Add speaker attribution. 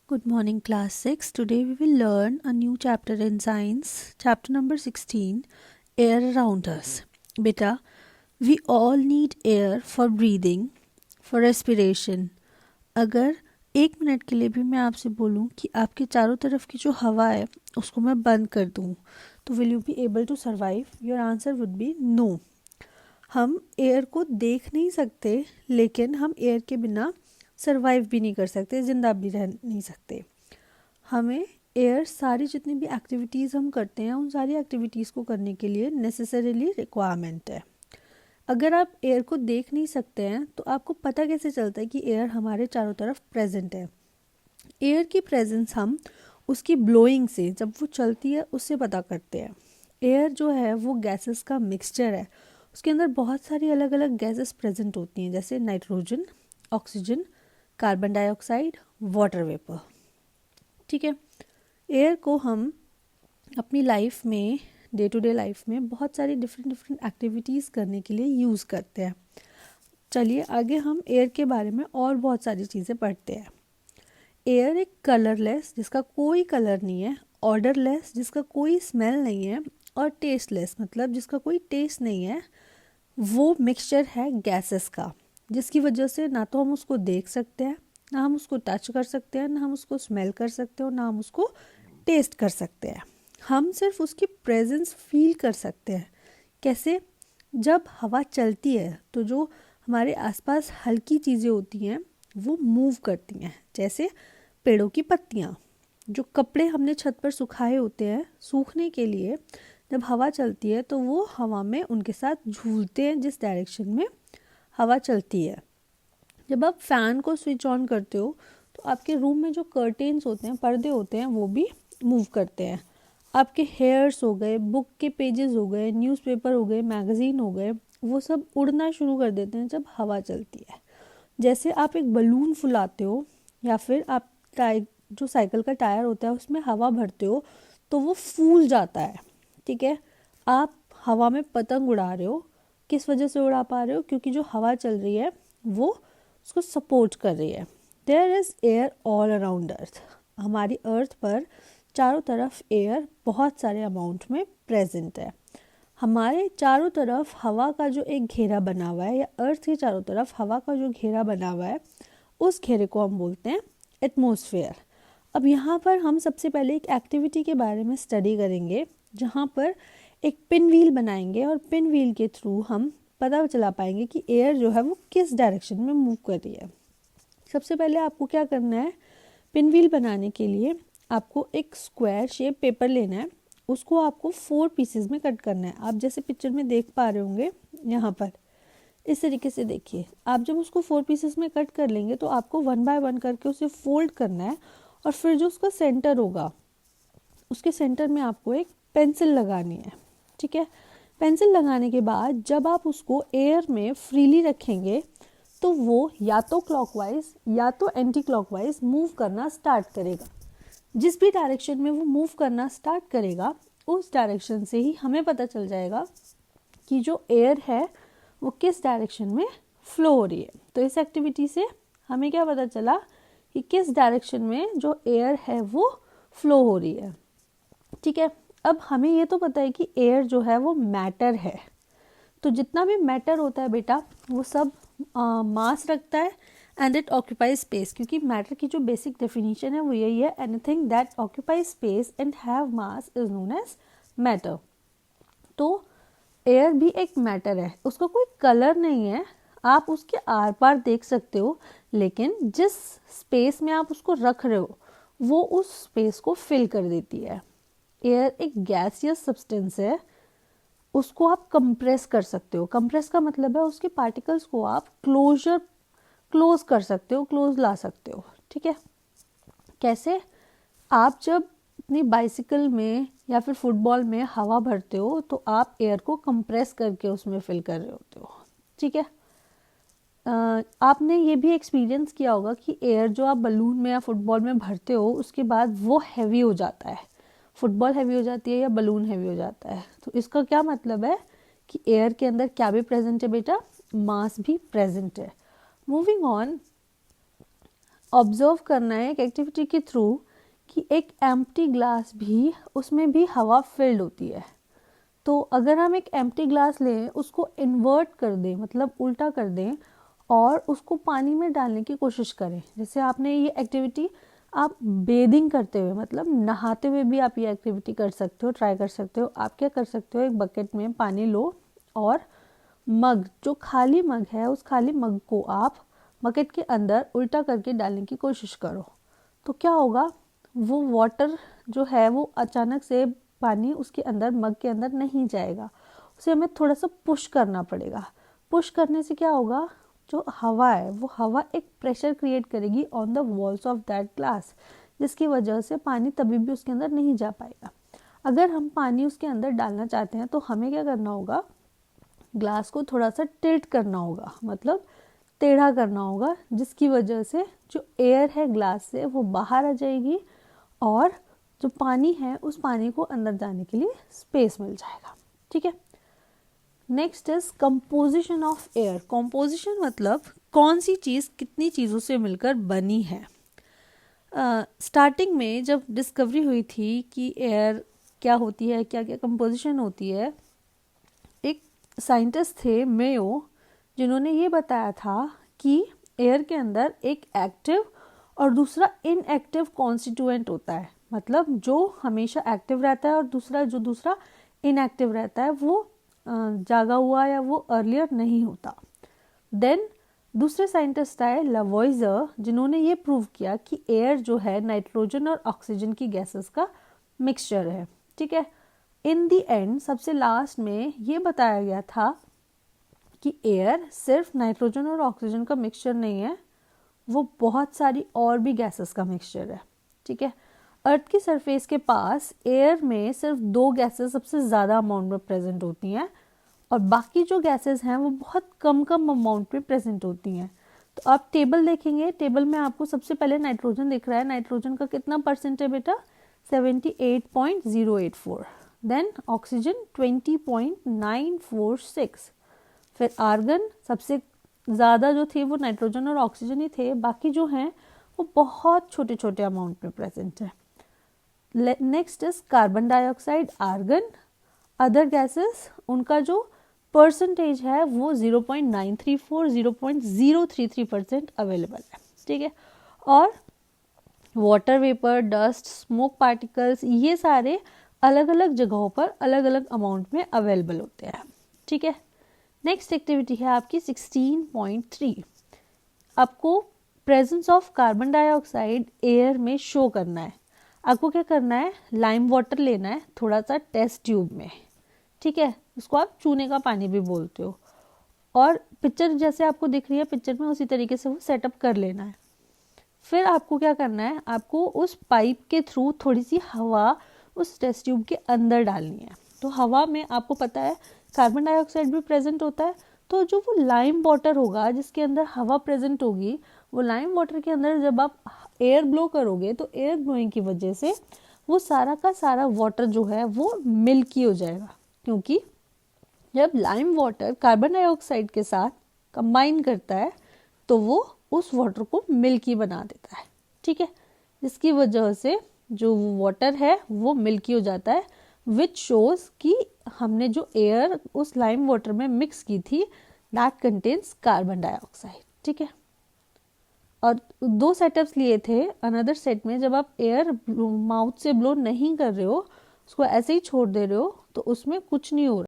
Speaker 1: Good morning, class 6. Today we will learn a new chapter in science, chapter number 16, air around us. Beta, we all need air for breathing, for respiration. अगर 1 minute के लिए भी मैं आपसे बोलूं कि आपके चारों तरफ की जो हवा है उसको मैं बंद कर दूं, तो will you be able to survive? Your answer would be no. हम एयर को देख नहीं सकते, लेकिन हम एयर के बिना सर्वाइव भी नहीं कर सकते, ज़िंदा भी रह नहीं सकते. हमें एयर सारी जितनी भी एक्टिविटीज़ हम करते हैं उन सारी एक्टिविटीज़ को करने के लिए नेसेसरीली रिक्वायरमेंट है. अगर आप एयर को देख नहीं सकते हैं तो आपको पता कैसे चलता है कि एयर हमारे चारों तरफ प्रेजेंट है? एयर की प्रेजेंस हम उसकी ब्लोइंग से, जब वो चलती है, उससे पता करते हैं. एयर जो है वो गैसेस का मिक्सचर है. उसके अंदर बहुत सारी अलग अलग गैसेस प्रेजेंट होती हैं, जैसे nitrogen, oxygen, carbon dioxide, water vapour. ठीक है. एयर को हम अपनी लाइफ में, डे टू डे लाइफ में बहुत सारी डिफरेंट एक्टिविटीज़ करने के लिए यूज़ करते हैं. चलिए आगे हम एयर के बारे में और बहुत सारी चीज़ें पढ़ते हैं. एयर एक कलरलेस, जिसका कोई कलर नहीं है, ऑर्डरलेस, जिसका कोई स्मेल नहीं है, और टेस्टलेस, मतलब जिसका कोई टेस्ट नहीं है, वो मिक्सचर है गैसेस का, जिसकी वजह से ना तो हम उसको देख सकते हैं, ना हम उसको टच कर सकते हैं, ना हम उसको स्मेल कर सकते हैं, और ना हम उसको टेस्ट कर सकते हैं. हम सिर्फ उसकी प्रेजेंस फील कर सकते हैं. कैसे? जब हवा चलती है तो जो हमारे आसपास हल्की चीज़ें होती हैं वो मूव करती हैं, जैसे पेड़ों की पत्तियाँ. जो कपड़े हमने छत पर सुखाए होते हैं, सूखने के लिए जब हवा चलती है तो वो हवा में उनके साथ झूलते हैं जिस डायरेक्शन में हवा चलती है. जब आप फ़ैन को स्विच ऑन करते हो तो आपके रूम में जो कर्टेन्स होते हैं, पर्दे होते हैं, वो भी मूव करते हैं. आपके हेयर्स हो गए, बुक के पेजेस हो गए, न्यूज़पेपर हो गए, मैगज़ीन हो गए, वो सब उड़ना शुरू कर देते हैं जब हवा चलती है. जैसे आप एक बलून फुलाते हो, या फिर आप जो साइकिल का टायर होता है उसमें हवा भरते हो तो वो फूल जाता है. ठीक है. आप हवा में पतंग उड़ा रहे हो. किस वजह से उड़ा पा रहे हो? क्योंकि जो हवा चल रही है वो उसको सपोर्ट कर रही है. There is air all around earth. हमारी अर्थ पर चारों तरफ एयर बहुत सारे अमाउंट में प्रेजेंट है. हमारे चारों तरफ हवा का जो एक घेरा बना हुआ है, या अर्थ के चारों तरफ हवा का जो घेरा बना हुआ है, उस घेरे को हम बोलते हैं एटमॉस्फेयर. अब यहाँ पर हम सबसे पहले एक एक्टिविटी के बारे में स्टडी करेंगे, जहाँ पर एक पिन व्हील बनाएंगे, और पिन व्हील के थ्रू हम पता चला पाएंगे कि एयर जो है वो किस डायरेक्शन में मूव कर रही है. सबसे पहले आपको क्या करना है? पिन व्हील बनाने के लिए आपको एक स्क्वायर शेप पेपर लेना है. उसको आपको 4 पीसेस में कट करना है. आप जैसे पिक्चर में देख पा रहे होंगे, यहाँ पर इस तरीके से देखिए. आप जब उसको 4 पीसेस में कट कर लेंगे तो आपको 1 बाय 1 करके उसे फोल्ड करना है, और फिर जो उसका सेंटर होगा उसके सेंटर में आपको एक पेंसिल लगानी है. ठीक है. पेंसिल लगाने के बाद जब आप उसको एयर में फ्रीली रखेंगे तो वो या तो क्लॉकवाइज या तो एंटी क्लॉकवाइज मूव करना स्टार्ट करेगा. जिस भी डायरेक्शन में वो मूव करना स्टार्ट करेगा, उस डायरेक्शन से ही हमें पता चल जाएगा कि जो एयर है वो किस डायरेक्शन में फ्लो हो रही है. तो इस एक्टिविटी से हमें क्या पता चला कि किस डायरेक्शन में जो एयर है वो फ्लो हो रही है. ठीक है. अब हमें ये तो पता है कि एयर जो है वो मैटर है. तो जितना भी मैटर होता है बेटा, वो सब मास रखता है एंड इट ऑक्यूपाइज स्पेस. क्योंकि मैटर की जो बेसिक डेफिनेशन है वो यही है, anything that occupies space and have mass is known as matter. तो एयर भी एक मैटर है. उसका कोई कलर नहीं है, आप उसके आर पार देख सकते हो, लेकिन जिस स्पेस में आप उसको रख रहे हो वो उस स्पेस को फिल कर देती है. एयर एक गैसियस सब्सटेंस है. उसको आप कंप्रेस कर सकते हो. कंप्रेस का मतलब है उसके पार्टिकल्स को आप क्लोज कर सकते हो, क्लोज ला सकते हो. ठीक है. कैसे? आप जब अपनी बाइसिकल में या फिर फुटबॉल में हवा भरते हो तो आप एयर को कंप्रेस करके उसमें फिल कर रहे होते हो. ठीक है. आपने ये भी एक्सपीरियंस किया होगा कि एयर जो आप बलून में या फुटबॉल में भरते हो उसके बाद वो हैवी हो जाता है. फुटबॉल हैवी हो जाती है या बलून हैवी हो जाता है. तो इसका क्या मतलब है कि एयर के अंदर क्या भी प्रेजेंट है बेटा? मास भी प्रेजेंट है. मूविंग ऑन, ऑब्जर्व करना है एक एक्टिविटी के थ्रू कि एक एम्प्टी ग्लास भी, उसमें भी हवा फिल्ड होती है। तो अगर हम एक एम्प्टी ग्लास लें, उसको इन्वर्ट कर दें, मतलब उल्टा कर दें, और उसको पानी में डालने की कोशिश करें। जैसे आपने ये एक्टिविटी आप बेदिंग करते हुए, मतलब नहाते हुए भी आप ये एक्टिविटी कर सकते हो, ट्राई कर सकते हो। आप क्या कर सकते हो, एक बकेट में पानी लो और मग, जो खाली मग है, उस खाली मग को आप बकेट के अंदर उल्टा करके डालने की कोशिश करो। तो क्या होगा, वो वाटर जो है वो अचानक से पानी उसके अंदर, मग के अंदर नहीं जाएगा, उसे हमें थोड़ा सा पुश करना पड़ेगा। पुश करने से क्या होगा, जो हवा है वो हवा एक प्रेशर क्रिएट करेगी on the walls of that glass, जिसकी वजह से पानी तभी भी उसके अंदर नहीं जा पाएगा। अगर हम पानी उसके अंदर डालना चाहते हैं तो हमें क्या करना होगा, ग्लास को थोड़ा सा टिल्ट करना होगा, मतलब टेढ़ा करना होगा, जिसकी वजह से जो एयर है ग्लास से वो बाहर आ जाएगी और जो पानी है उस पानी को अंदर जाने के लिए स्पेस मिल जाएगा। ठीक है। Next is composition of air. Composition मतलब कौन सी चीज़ कितनी चीज़ों से मिलकर बनी है। स्टार्टिंग में जब डिस्कवरी हुई थी कि एयर क्या होती है, क्या क्या कंपोजिशन होती है, एक साइंटिस्ट थे मेयो, जिन्होंने ये बताया था कि एयर के अंदर एक एक्टिव और दूसरा इनएक्टिव कॉन्स्टिट्यूएंट होता है। मतलब जो हमेशा एक्टिव रहता है और दूसरा इनएक्टिव रहता है, वो जागा हुआ या वो अर्लियर नहीं होता। देन दूसरे साइंटिस्ट आए लवॉइजर, जिन्होंने ये प्रूव किया कि एयर जो है नाइट्रोजन और ऑक्सीजन की गैसेस का मिक्सचर है। ठीक है। इन दी एंड सबसे लास्ट में ये बताया गया था कि एयर सिर्फ नाइट्रोजन और ऑक्सीजन का मिक्सचर नहीं है, वो बहुत सारी और भी गैसेस का मिक्सचर है। ठीक है। अर्थ की सरफेस के पास एयर में सिर्फ 2 गैसेस सबसे ज़्यादा अमाउंट में प्रेजेंट होती हैं और बाकी जो गैसेस हैं वो बहुत कम अमाउंट में प्रेजेंट होती हैं। तो आप टेबल देखेंगे, टेबल में आपको सबसे पहले नाइट्रोजन दिख रहा है। नाइट्रोजन का कितना परसेंट है बेटा, 78.084। Then oxygen 20.946। फिर आर्गन सबसे ज़्यादा जो थे वो नाइट्रोजन और ऑक्सीजन ही थे, बाकी जो हैं वो बहुत छोटे छोटे अमाउंट में प्रेजेंट है। Next is carbon dioxide, argon, other gases, उनका जो परसेंटेज है वो 0.934 0.033% अवेलेबल है। ठीक है। और water vapour, dust, smoke particles, ये सारे अलग अलग जगहों पर अलग अलग अमाउंट में अवेलेबल होते हैं। ठीक है। नेक्स्ट एक्टिविटी है आपकी 16.3। आपको presence of carbon dioxide air में शो करना है। आपको क्या करना है, लाइम वाटर लेना है थोड़ा सा टेस्ट ट्यूब में। ठीक है। उसको आप चूने का पानी भी बोलते हो, और पिक्चर जैसे आपको दिख रही है पिक्चर में, उसी तरीके से वो सेटअप कर लेना है। फिर आपको क्या करना है, आपको उस पाइप के थ्रू थोड़ी सी हवा उस टेस्ट ट्यूब के अंदर डालनी है। तो हवा में आपको पता है कार्बन डाइऑक्साइड भी प्रेजेंट होता है, तो जो वो लाइम वाटर होगा जिसके अंदर हवा प्रेजेंट होगी, वो लाइम वाटर के अंदर जब आप एयर ब्लो करोगे तो एयर ब्लोइंग की वजह से वो सारा का सारा वाटर जो है वो मिल्की हो जाएगा, क्योंकि जब लाइम वाटर कार्बन डाइऑक्साइड के साथ कंबाइन करता है तो वो उस वाटर को मिल्की बना देता है। ठीक है। जिसकी वजह से जो वाटर है वो मिल्की हो जाता है, विच शोज कि हमने जो एयर उस लाइम वाटर में मिक्स की थी दैट कंटेन्स कार्बन डाइऑक्साइड। ठीक है। और 2 सेटअप्स लिए थे। अनदर सेट में जब आप एयर माउथ से ब्लो नहीं कर रहे हो, उसको ऐसे ही छोड़ दे रहे हो, तो उसमें कुछ नहीं हो रहा।